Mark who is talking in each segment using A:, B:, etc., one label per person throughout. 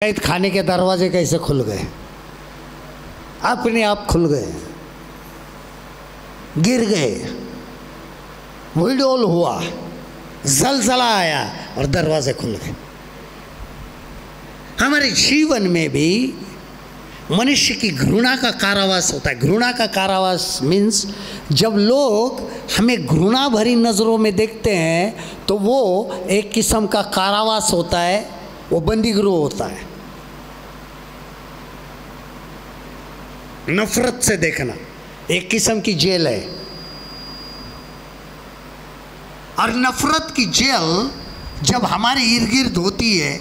A: कैद खाने के दरवाजे कैसे खुल गए? अपने आप खुल गए, गिर गए, विडोल हुआ, जलजला आया और दरवाजे खुल गए। हमारे जीवन में भी मनुष्य की घृणा का कारावास होता है। घृणा का कारावास मीन्स जब लोग हमें घृणा भरी नज़रों में देखते हैं तो वो एक किस्म का कारावास होता है, वो बंदीगृह होता है। नफरत से देखना एक किस्म की जेल है, और नफरत की जेल जब हमारे इर्द गिर्द होती है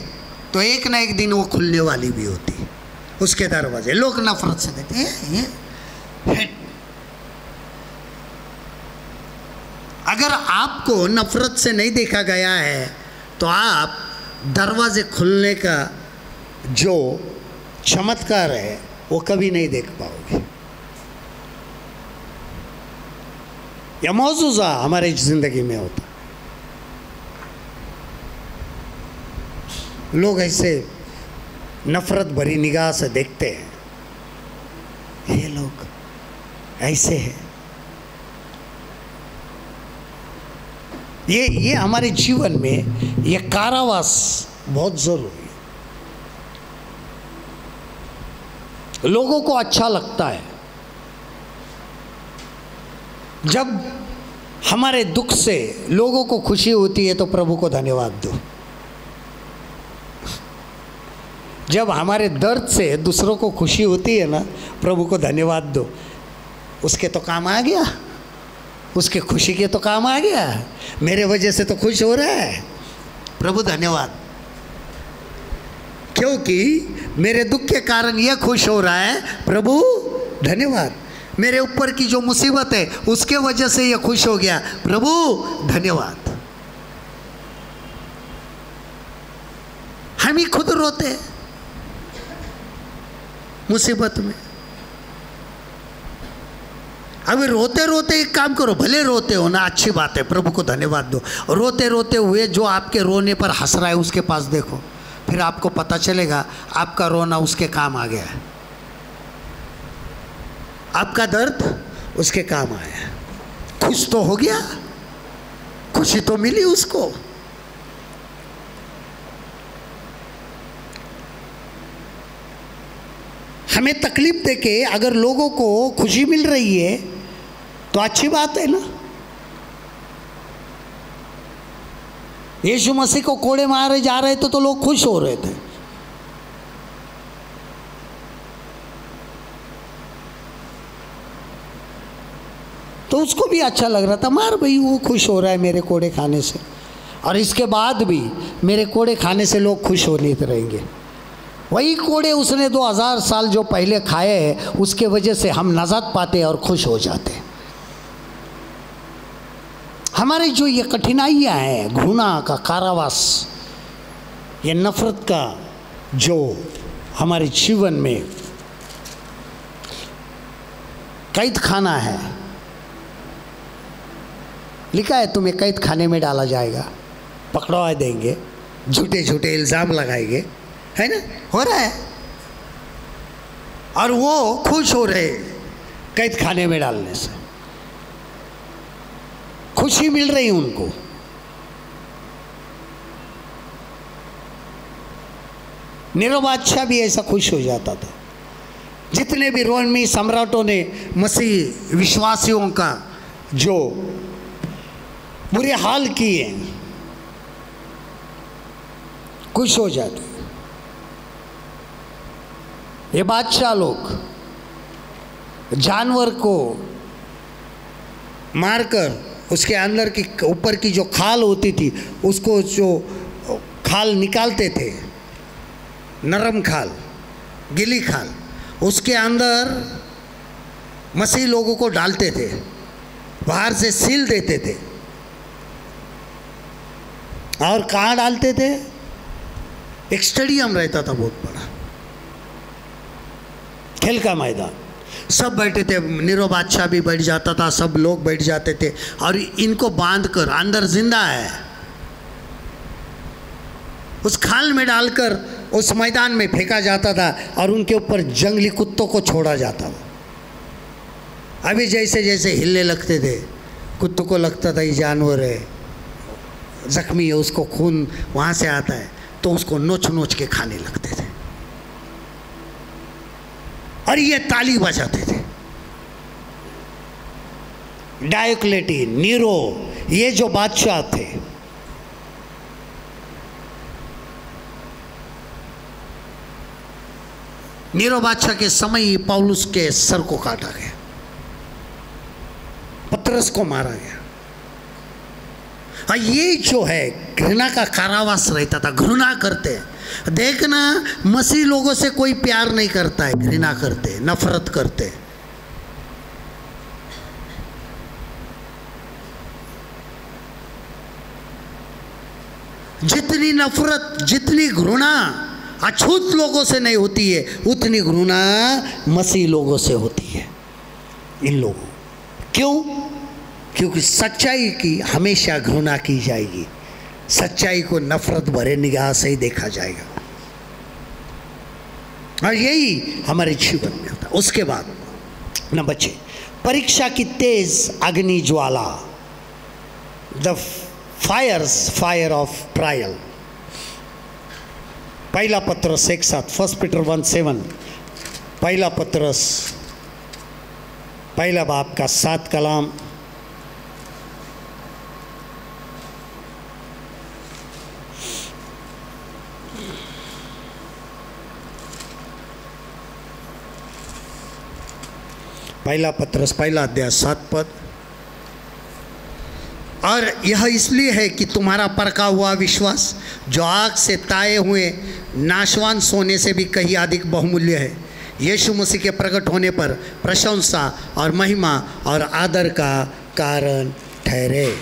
A: तो एक ना एक दिन वो खुलने वाली भी होती है। उसके दरवाजे लोग नफरत से देखते हैं। ये अगर आपको नफरत से नहीं देखा गया है तो आप दरवाजे खुलने का जो चमत्कार है वो कभी नहीं देख पाओगे। यह मौजूदा हमारी जिंदगी में होता। लोग ऐसे नफरत भरी निगाह से देखते हैं, ये लोग ऐसे हैं। ये हमारे जीवन में ये कारावास बहुत जरूरी है। लोगों को अच्छा लगता है जब हमारे दुख से लोगों को खुशी होती है तो प्रभु को धन्यवाद दो। जब हमारे दर्द से दूसरों को खुशी होती है ना, प्रभु को धन्यवाद दो। उसके तो काम आ गया, उसके खुशी के तो काम आ गया, मेरे वजह से तो खुश हो रहा है, प्रभु धन्यवाद। क्योंकि मेरे दुख के कारण यह खुश हो रहा है, प्रभु धन्यवाद। मेरे ऊपर की जो मुसीबत है उसके वजह से यह खुश हो गया, प्रभु धन्यवाद। हम ही खुद रोते हैं मुसीबत में। अभी रोते रोते एक काम करो, भले रोते हो ना, अच्छी बात है, प्रभु को धन्यवाद दो। रोते रोते हुए जो आपके रोने पर हंस रहा है उसके पास देखो, फिर आपको पता चलेगा आपका रोना उसके काम आ गया है, आपका दर्द उसके काम आया। खुश तो हो गया, खुशी तो मिली उसको। हमें तकलीफ देके अगर लोगों को खुशी मिल रही है तो अच्छी बात है ना। यीशु मसीह को कोड़े मारे जा रहे थे तो लोग खुश हो रहे थे। तो उसको भी अच्छा लग रहा था, मार भाई, वो खुश हो रहा है मेरे कोड़े खाने से, और इसके बाद भी मेरे कोड़े खाने से लोग खुश होने रहेंगे। वही कोड़े उसने 2000 साल जो पहले खाए हैं उसके वजह से हम नजात पाते और खुश हो जाते। हमारी जो ये कठिनाइयाँ हैं, घृणा का कारावास, ये नफरत का जो हमारे जीवन में कैद खाना है, लिखा है तुम्हें कैद खाने में डाला जाएगा, पकड़वा देंगे, झूठे झूठे इल्ज़ाम लगाएंगे, है ना, हो रहा है। और वो खुश हो रहे कैद खाने में डालने से, खुशी मिल रही उनको। नीरो बादशाह भी ऐसा खुश हो जाता था। जितने भी रोमी सम्राटों ने मसीह विश्वासियों का जो बुरे हाल किए, खुश हो जाते। ये बादशाह लोग जानवर को मारकर उसके अंदर की ऊपर की जो खाल होती थी उसको जो खाल निकालते थे, नरम खाल, गीली खाल, उसके अंदर मसीह लोगों को डालते थे, बाहर से सील देते थे। और कहाँ डालते थे? एक स्टेडियम रहता था बहुत बड़ा, खेल का मैदान, सब बैठे थे। नीरो बादशाह भी बैठ जाता था, सब लोग बैठ जाते थे, और इनको बांधकर अंदर जिंदा है उस खाल में डालकर उस मैदान में फेंका जाता था और उनके ऊपर जंगली कुत्तों को छोड़ा जाता था। अभी जैसे जैसे हिलने लगते थे, कुत्तों को लगता था ये जानवर है, जख्मी है, उसको खून वहाँ से आता है, तो उसको नोच नोच के खाने लगते थे और ये ताली बजाते थे। डायोक्लेटिन, नीरो, ये जो बादशाह थे, नीरो बादशाह के समय ही पौलुस के सर को काटा गया, पतरस को मारा गया। और ये जो है घृणा का कारावास रहता था, घृणा करते। देखना, मसीह लोगों से कोई प्यार नहीं करता है, घृणा करते, नफरत करते। जितनी नफरत, जितनी घृणा अछूत लोगों से नहीं होती है, उतनी घृणा मसीह लोगों से होती है, इन लोगों। क्यों? क्योंकि सच्चाई की हमेशा घृणा की जाएगी, सच्चाई को नफरत भरे निगाह से ही देखा जाएगा, और यही हमारे जीवन में होता है। उसके बाद नंबर 6, परीक्षा की तेज अग्नि ज्वाला, द फायर ऑफ ट्रायल। पहला पत्रस 1:7, 1 पीटर 1:7, पहला पत्रस पहला बाब का 7 कलाम। पहला पत्रस पहला अध्याय 7 पद। और यह इसलिए है कि तुम्हारा परखा हुआ विश्वास, जो आग से ताए हुए नाशवान सोने से भी कहीं अधिक बहुमूल्य है, यीशु मसीह के प्रकट होने पर प्रशंसा और महिमा और आदर का कारण ठहरे।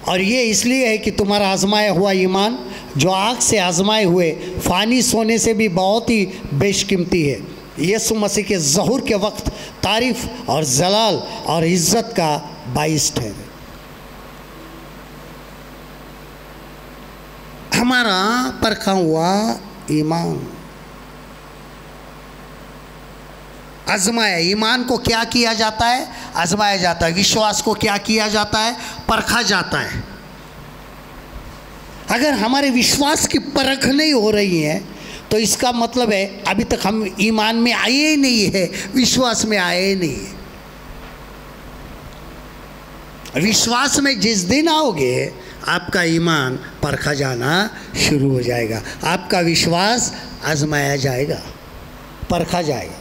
A: और ये इसलिए है कि तुम्हारा आजमाया हुआ ईमान, जो आग से आजमाए हुए फ़ानी सोने से भी बहुत ही बेशकीमती है, यीशु मसीह के ज़हूर के वक्त तारीफ और जलाल और इज़्ज़त का बाइस ठहरे। हमारा परखा हुआ ईमान, आजमाया। ईमान को क्या किया जाता है? आजमाया जाता है। विश्वास को क्या किया जाता है? परखा जाता है। अगर हमारे विश्वास की परख नहीं हो रही है तो इसका मतलब है अभी तक हम ईमान में आए ही नहीं है, विश्वास में आए ही नहीं है। विश्वास में जिस दिन आओगे आपका ईमान परखा जाना शुरू हो जाएगा, आपका विश्वास आजमाया जाएगा, परखा जाएगा।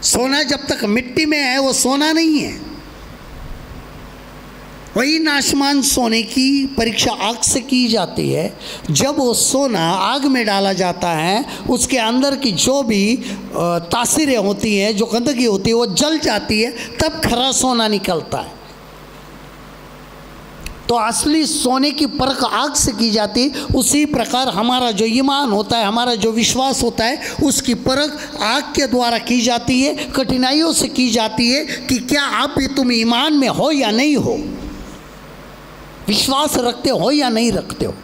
A: सोना जब तक मिट्टी में है वो सोना नहीं है। वही नाशमान सोने की परीक्षा आग से की जाती है। जब वो सोना आग में डाला जाता है, उसके अंदर की जो भी तासीरें होती हैं, जो गंदगी होती है, वो जल जाती है, तब खरा सोना निकलता है। तो असली सोने की परख आग से की जाती है। उसी प्रकार हमारा जो ईमान होता है, हमारा जो विश्वास होता है, उसकी परख आग के द्वारा की जाती है, कठिनाइयों से की जाती है कि क्या आप भी तुम ईमान में हो या नहीं हो, विश्वास रखते हो या नहीं रखते हो।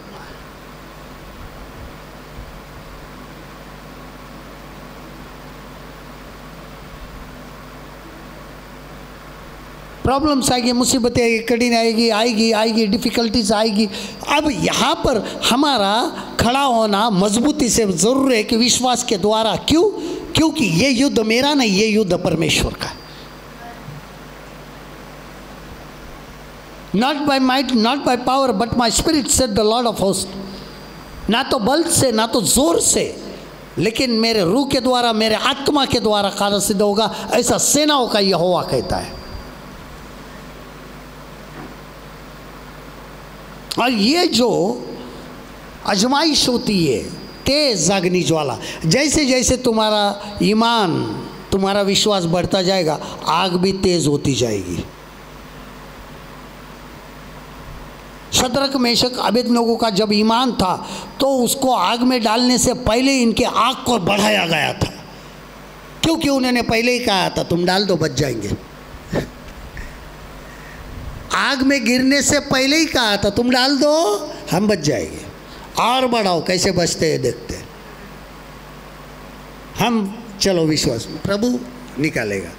A: प्रॉब्लम्स आएगी, मुसीबतें आएगी, कठिनाई आएगी, डिफ़िकल्टीज आएगी। अब यहाँ पर हमारा खड़ा होना मजबूती से ज़रूर है कि विश्वास के द्वारा। क्यों? क्योंकि ये युद्ध मेरा नहीं, ये युद्ध परमेश्वर का। Not by might, not by power, but my spirit said the lord of host. ना तो बल से, ना तो जोर से, लेकिन मेरे रूह के द्वारा, मेरे आत्मा के द्वारा कार्य सिद्ध होगा, ऐसा सेनाओं का यहोवा कहता है। और ये जो आजमाइश होती है, तेज अग्नि ज्वाला, जैसे जैसे तुम्हारा ईमान, तुम्हारा विश्वास बढ़ता जाएगा, आग भी तेज होती जाएगी। शद्रक, मेशक, अबेदनगो का जब ईमान था तो उसको आग में डालने से पहले इनके आग को बढ़ाया गया था, क्योंकि उन्होंने पहले ही कहा था तुम डाल दो बच जाएंगे। आग में गिरने से पहले ही कहा था तुम डाल दो हम बच जाएंगे, और बढ़ाओ कैसे बचते हैं देखते हैं हम, चलो विश्वास में प्रभु निकालेगा।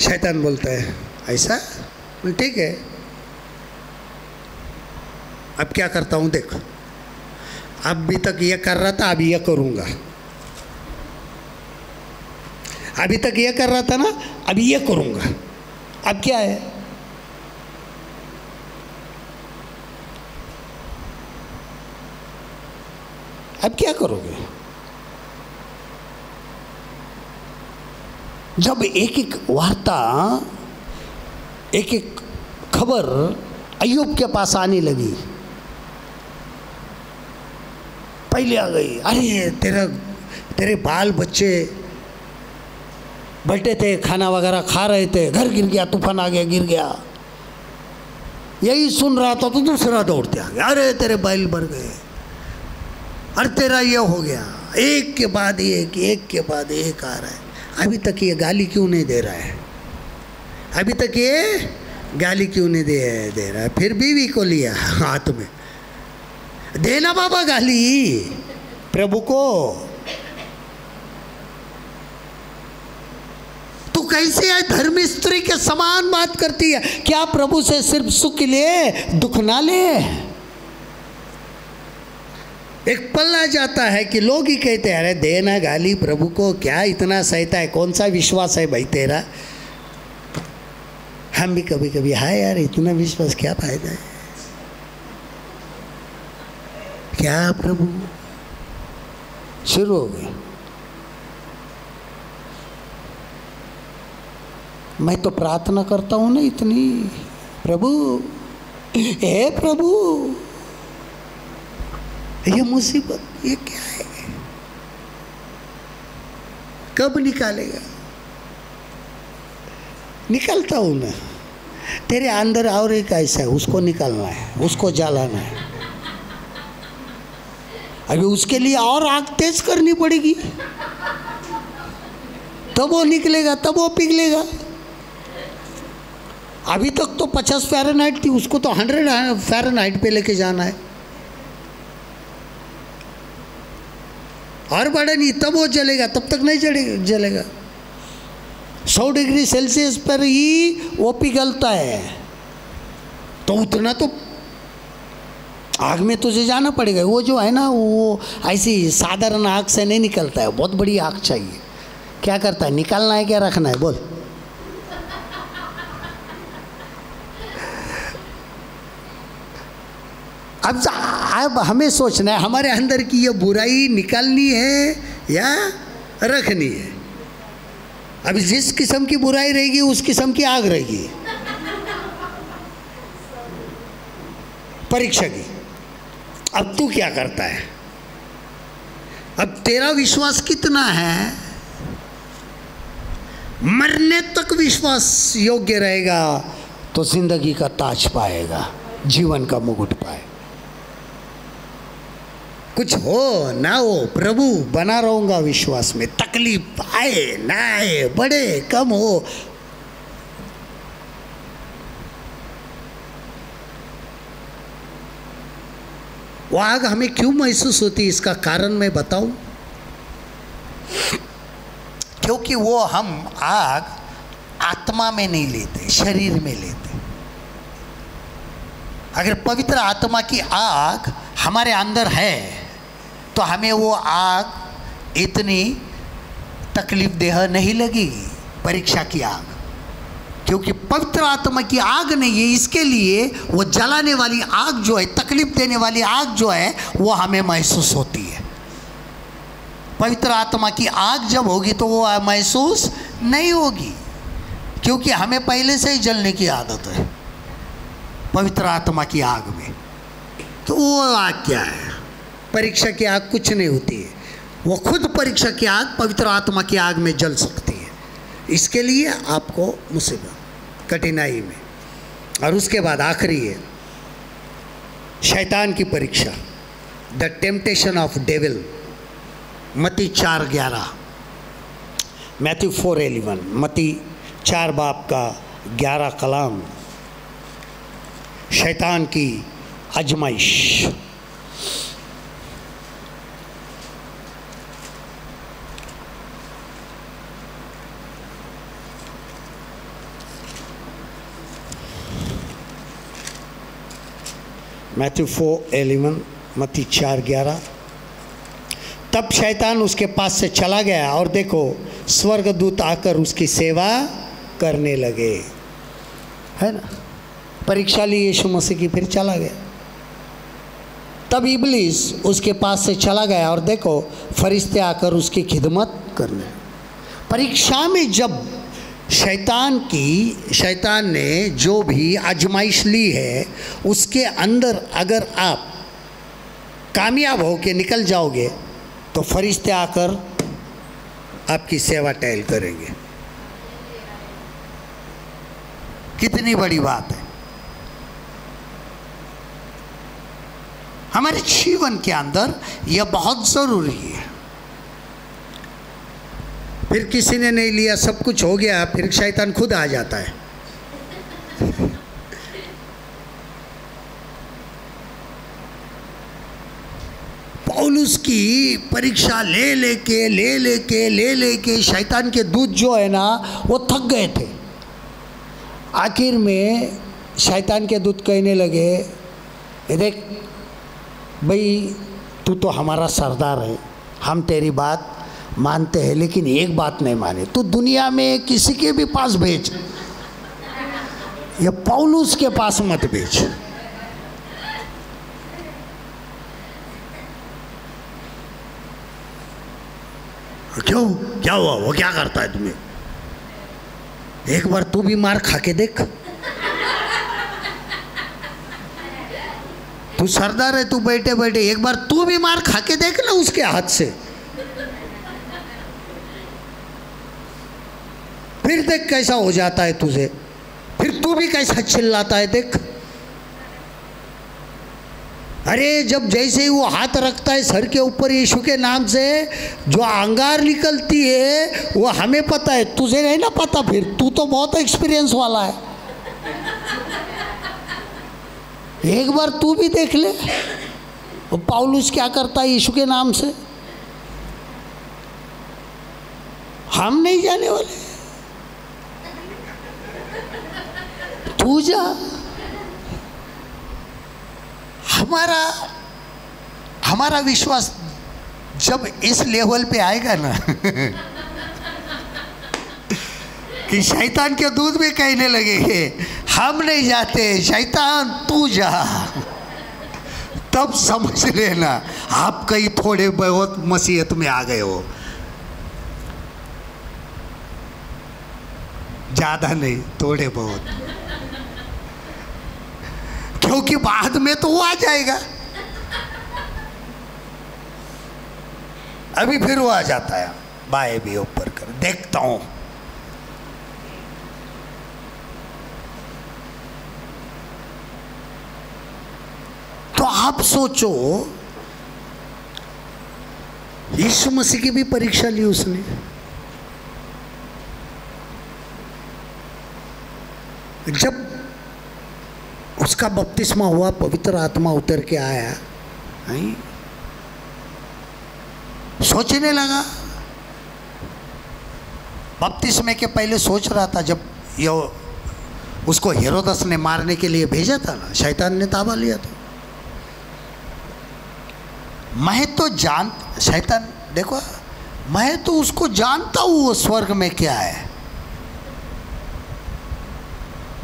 A: शैतान बोलता है ऐसा, ठीक है अब क्या करता हूँ देख, अभी तक ये कर रहा था अभी ये करूँगा, अभी तक ये कर रहा था ना अभी ये करूँगा, अब क्या है, अब क्या करोगे। जब एक एक वार्ता, एक एक खबर अय्यूब के पास आने लगी, पहले आ गई, अरे तेरे बाल बच्चे बैठे थे खाना वगैरह खा रहे थे, घर गिर गया, तूफान आ गया गिर गया, यही सुन रहा था तो दूसरा दौड़ते आ गया, अरे तेरे बैल मर गए, अरे तेरा ये हो गया, एक के बाद एक आ रहा है। अभी तक ये गाली क्यों नहीं दे रहा है, अभी तक ये गाली क्यों नहीं दे रहा है। फिर बीवी को लिया हाथ में, देना बाबा गाली प्रभु को, तू कैसे है धर्मी स्त्री के समान बात करती है, क्या प्रभु से सिर्फ सुख ले दुख ना ले। एक पल आ जाता है कि लोग ही कहते हैं अरे देना गाली प्रभु को, क्या इतना सहता है, कौन सा विश्वास है भाई तेरा। हम भी कभी कभी हाय यार इतना विश्वास क्या फायदा है, क्या प्रभु, शुरू हो गए। मैं तो प्रार्थना करता हूँ ना इतनी, प्रभु हे प्रभु ये मुसीबत ये क्या है, कब निकालेगा। निकालता हूँ ना, तेरे अंदर और एक ऐसा है उसको निकालना है, उसको जलाना है, अभी उसके लिए और आग तेज करनी पड़ेगी तब वो निकलेगा, तब वो पिघलेगा। अभी तक तो 50 फ़ारेनहाइट थी, उसको तो 100 फ़ारेनहाइट पे लेके जाना है, और बढ़ेगी तब वो जलेगा, तब तक नहीं जलेगा। 100 डिग्री सेल्सियस पर ही वो पिघलता है, तो उतना तो आग में तुझे जाना पड़ेगा। वो जो है ना वो ऐसी साधारण आग से नहीं निकलता है, बहुत बड़ी आग चाहिए। क्या करता है, निकालना है क्या रखना है, बोल। अब हमें सोचना है हमारे अंदर की ये बुराई निकालनी है या रखनी है। अभी जिस किस्म की बुराई रहेगी उस किस्म की आग रहेगी परीक्षा की। अब तू क्या करता है, अब तेरा विश्वास कितना है, मरने तक विश्वास योग्य रहेगा तो जिंदगी का ताज पाएगा, जीवन का मुकुट पाए। कुछ हो ना हो प्रभु बना रहूंगा विश्वास में, तकलीफ आए ना आए, बड़े कम हो, वो आग हमें क्यों महसूस होती है, इसका कारण मैं बताऊं। क्योंकि वो हम आग आत्मा में नहीं लेते, शरीर में लेते। अगर पवित्र आत्मा की आग हमारे अंदर है तो हमें वो आग इतनी तकलीफ देह नहीं लगेगी, परीक्षा की आग, क्योंकि पवित्र आत्मा की आग नहीं है। इसके लिए वो जलाने वाली आग जो है, तकलीफ देने वाली आग जो है, वो हमें महसूस होती है। पवित्र आत्मा की आग जब होगी तो वो महसूस नहीं होगी, क्योंकि हमें पहले से ही जलने की आदत है पवित्र आत्मा की आग में। तो वो आग क्या है, परीक्षा की आग कुछ नहीं होती है, वो खुद परीक्षा की आग पवित्र आत्मा की आग में जल सकती है। इसके लिए आपको मुसीबत, कठिनाई में। और उसके बाद आखिरी है शैतान की परीक्षा, द टेम्पटेशन ऑफ डेविल, मत्ती 4:11, मैथ्यू 4:11, मत्ती 4 बाब का 11 कलाम शैतान की आजमाइश। मैथ्यू 4:11, मत्ती 4:11। तब शैतान उसके पास से चला गया और देखो स्वर्गदूत आकर उसकी सेवा करने लगे, है ना। परीक्षा ली यीशु मसीह की, फिर चला गया। तब इब्लीस उसके पास से चला गया और देखो फरिश्ते आकर उसकी खिदमत करने। परीक्षा में जब शैतान ने जो भी आजमाइश ली है, उसके अंदर अगर आप कामयाब हो के निकल जाओगे तो फरिश्ते आकर आपकी सेवा टहल करेंगे। कितनी बड़ी बात है। हमारे जीवन के अंदर यह बहुत ज़रूरी है। फिर किसी ने नहीं लिया, सब कुछ हो गया, फिर शैतान खुद आ जाता है। पौलुस की परीक्षा ले लेके शैतान के दूत जो है ना वो थक गए थे। आखिर में शैतान के दूत कहने लगे, देख भाई तू तो हमारा सरदार है, हम तेरी बात मानते हैं, लेकिन एक बात नहीं माने, तू दुनिया में किसी के भी पास भेज, ये पौलुस के पास मत भेज। क्यों, क्या हुआ, वो क्या करता है तुम्हें? एक बार तू भी मार खा के देख। तू सरदार है, तू बैठे बैठे एक बार तू भी मार खा के देख ना उसके हाथ से, फिर देख कैसा हो जाता है तुझे, फिर तू भी कैसा चिल्लाता है देख। अरे जब जैसे ही वो हाथ रखता है सर के ऊपर यीशु के नाम से, जो अंगार निकलती है वो हमें पता है, तुझे नहीं ना पता। फिर तू तो बहुत एक्सपीरियंस वाला है, एक बार तू भी देख ले वो पौलुस क्या करता है यीशु के नाम से। हम नहीं जाने वाले, तू जा। हमारा विश्वास जब इस लेवल पे आएगा ना कि शैतान के दूध भी कहने लगेंगे हम नहीं जाते, शैतान तू जा, तब समझ लेना आप कहीं थोड़े बहुत मसीहत में आ गए हो। ज्यादा नहीं, थोड़े बहुत, क्योंकि बाद में तो वो आ जाएगा। अभी फिर वो आ जाता है, बाएं भी ऊपर कर देखता हूं। तो आप सोचो, यीशु मसीह की भी परीक्षा ली उसने। जब उसका बपतिस्मा हुआ, पवित्र आत्मा उतर के आया, नहीं? सोचने लगा। बपतिस्मे के पहले सोच रहा था, जब ये उसको हेरोदस ने मारने के लिए भेजा था ना, शैतान ने ताबा लिया था। मैं तो शैतान देखो, मैं तो उसको जानता हूँ वो स्वर्ग में क्या है,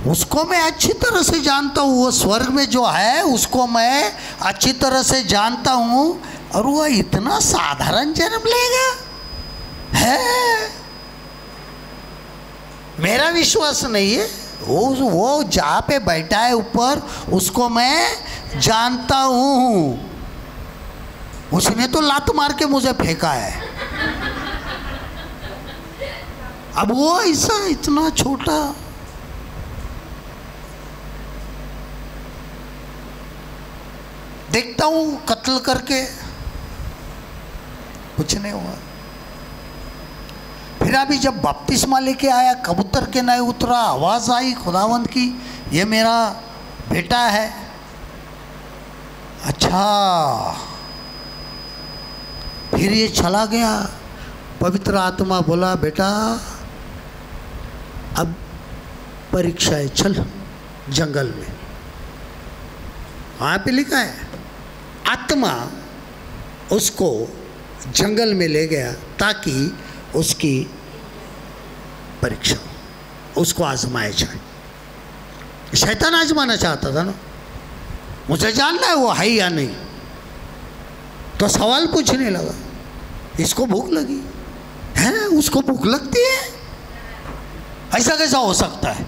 A: उसको मैं अच्छी तरह से जानता हूँ। वो स्वर्ग में जो है उसको मैं अच्छी तरह से जानता हूँ, और वो इतना साधारण जन्म लेगा है, मेरा विश्वास नहीं है। वो जहाँ पे बैठा है ऊपर, उसको मैं जानता हूँ। उसने तो लात मार के मुझे फेंका है, अब वो ऐसा इतना छोटा। देखता हूँ कत्ल करके, कुछ नहीं हुआ। फिर अभी जब बपतिस्मा लेके आया, कबूतर के नहीं उतरा, आवाज़ आई खुदावंत की, ये मेरा बेटा है। अच्छा, फिर ये चला गया। पवित्र आत्मा बोला, बेटा अब परीक्षा है, चल जंगल में। वहाँ पे लिखा है, आत्मा उसको जंगल में ले गया ताकि उसकी परीक्षा, उसको आजमाया जाए। शैतान आजमाना चाहता था ना, मुझे जानना है वो है या नहीं। तो सवाल पूछने लगा, इसको भूख लगी है, उसको भूख लगती है, ऐसा कैसा हो सकता है?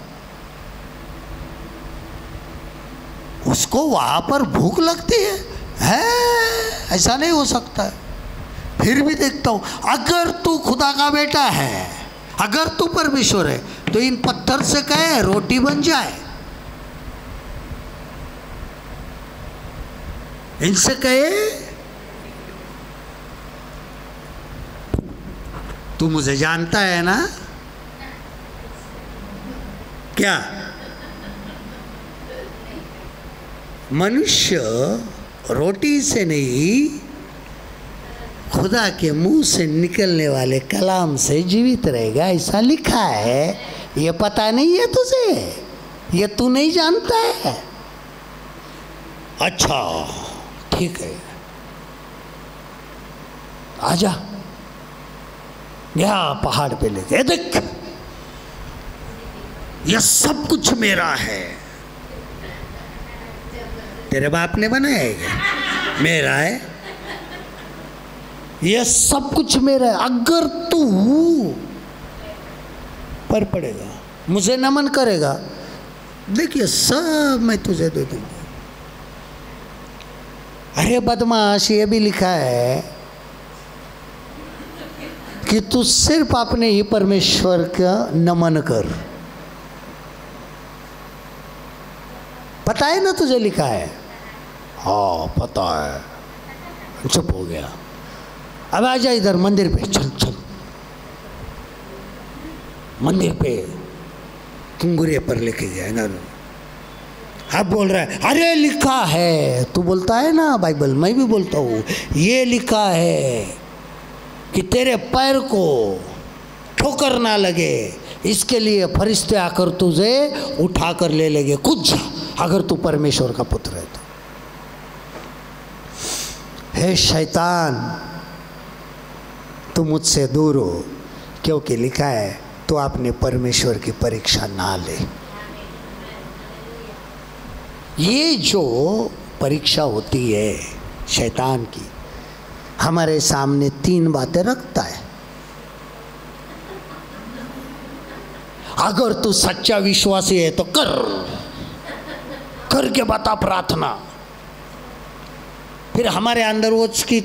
A: उसको वहां पर भूख लगती है, ऐसा नहीं हो सकता है। फिर भी देखता हूं, अगर तू खुदा का बेटा है, अगर तू परमेश्वर है, तो इन पत्थर से कहे रोटी बन जाए, इनसे कहे तू मुझे जानता है ना क्या? मनुष्य रोटी से नहीं, खुदा के मुंह से निकलने वाले कलाम से जीवित रहेगा, ऐसा लिखा है। ये पता नहीं है तुझे? ये तू नहीं जानता है? अच्छा ठीक है, आजा। गया पहाड़ पे लेके, देख यह सब कुछ मेरा है। तेरे बाप ने बनाया है क्या? मेरा है, यह सब कुछ मेरा है। अगर तू पर पड़ेगा, मुझे नमन करेगा, देखिए सब मैं तुझे दे दूंगा। अरे बदमाश, ये भी लिखा है कि तू सिर्फ अपने ही परमेश्वर का नमन कर। पता है ना तुझे लिखा है? हाँ पता है। चुप हो गया। अब आ जा इधर मंदिर पे, चल चल मंदिर पे। कुंगुरे पर लेके गया ना। अब बोल रहा है, अरे लिखा है। तू बोलता है ना बाइबल, मैं भी बोलता हूँ, ये लिखा है कि तेरे पैर को ठोकर ना लगे, इसके लिए फरिश्ते आकर तुझे उठा कर ले लेंगे। कूद जा अगर तू परमेश्वर का पुत्र है तो। हे शैतान, तू मुझसे दूर हो, क्योंकि लिखा है तू अपने परमेश्वर की परीक्षा ना ले। ये जो परीक्षा होती है शैतान की, हमारे सामने तीन बातें रखता है। अगर तू सच्चा विश्वासी है तो कर, करके बता प्रार्थना। फिर हमारे अंदर वो उसकी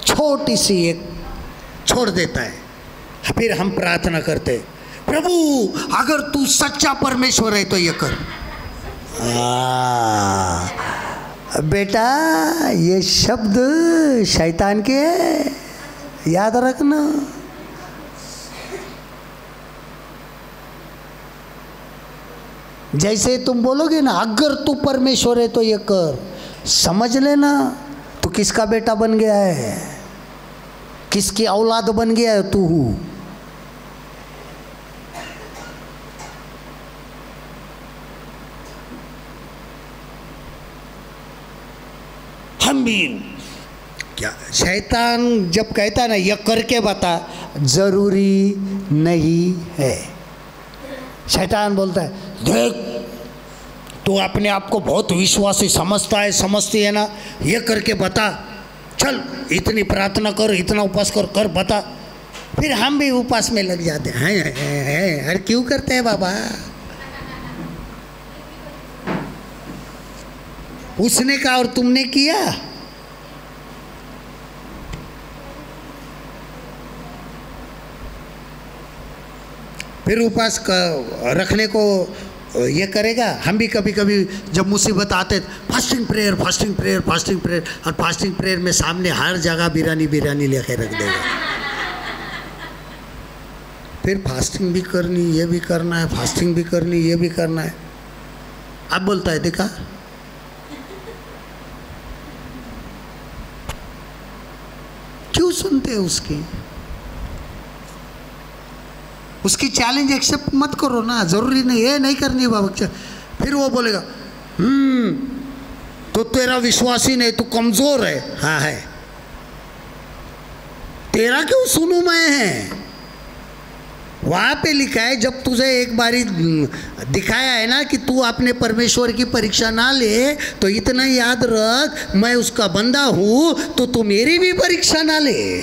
A: छोटी सी एक छोड़ देता है। फिर हम प्रार्थना करते, प्रभु अगर तू सच्चा परमेश्वर है तो ये कर। बेटा ये शब्द शैतान के है, याद रखना। जैसे तुम बोलोगे ना, अगर तू परमेश्वर है तो ये कर, समझ लेना तू किसका बेटा बन गया है, किसकी औलाद बन गया है तू। हम भी क्या, शैतान जब कहता है ना ये करके बता, जरूरी नहीं है। शैतान बोलता है, देख तू अपने आप को बहुत विश्वासी समझता है, समझती है ना, ये करके बता, चल इतनी प्रार्थना कर, इतना उपवास कर, कर बता। फिर हम भी उपवास में लग जाते हैं। अरे क्यों करते हैं बाबा? उसने कहा और तुमने किया। फिर उपवास रखने को ये करेगा। हम भी कभी कभी जब मुसीबत आते, fasting prayer, fasting prayer, fasting prayer, और फास्टिंग प्रेयर में सामने हर जगह बिरयानी बिरयानी लेके रख देगा। फिर फास्टिंग भी करनी, ये भी करना है, फास्टिंग भी करनी, ये भी करना है। अब बोलता है देखा, क्यों सुनते हो उसकी चैलेंज एक्सेप्ट मत करो ना, जरूरी नहीं है नहीं करनी बाबा। फिर वो बोलेगा तो तेरा विश्वास ही नहीं, तू कमजोर है। हाँ है, तेरा क्यों सुनूं मैं? है वहां पे लिखा है, जब तुझे एक बारी दिखाया है ना कि तू अपने परमेश्वर की परीक्षा ना ले, तो इतना याद रख मैं उसका बंदा हूं, तो तू मेरी भी परीक्षा ना ले।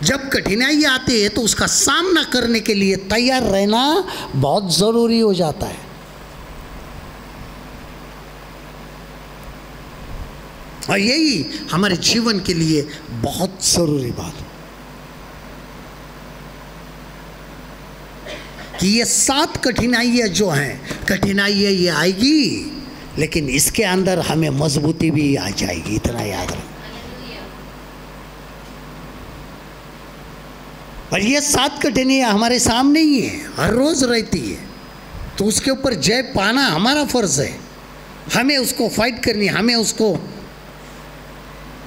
A: जब कठिनाई आती है तो उसका सामना करने के लिए तैयार रहना बहुत जरूरी हो जाता है। और यही हमारे जीवन के लिए बहुत जरूरी बात है कि ये 7 कठिनाइयां जो हैं, कठिनाइयां ये आएगी, लेकिन इसके अंदर हमें मजबूती भी आ जाएगी, इतना याद रखो। और ये 7 कठिनाइयां हमारे सामने ही है, हर रोज रहती है, तो उसके ऊपर जय पाना हमारा फर्ज है। हमें उसको फाइट करनी, हमें उसको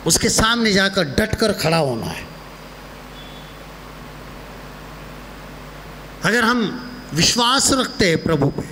A: उसके सामने जाकर डटकर खड़ा होना है। अगर हम विश्वास रखते हैं प्रभु पे,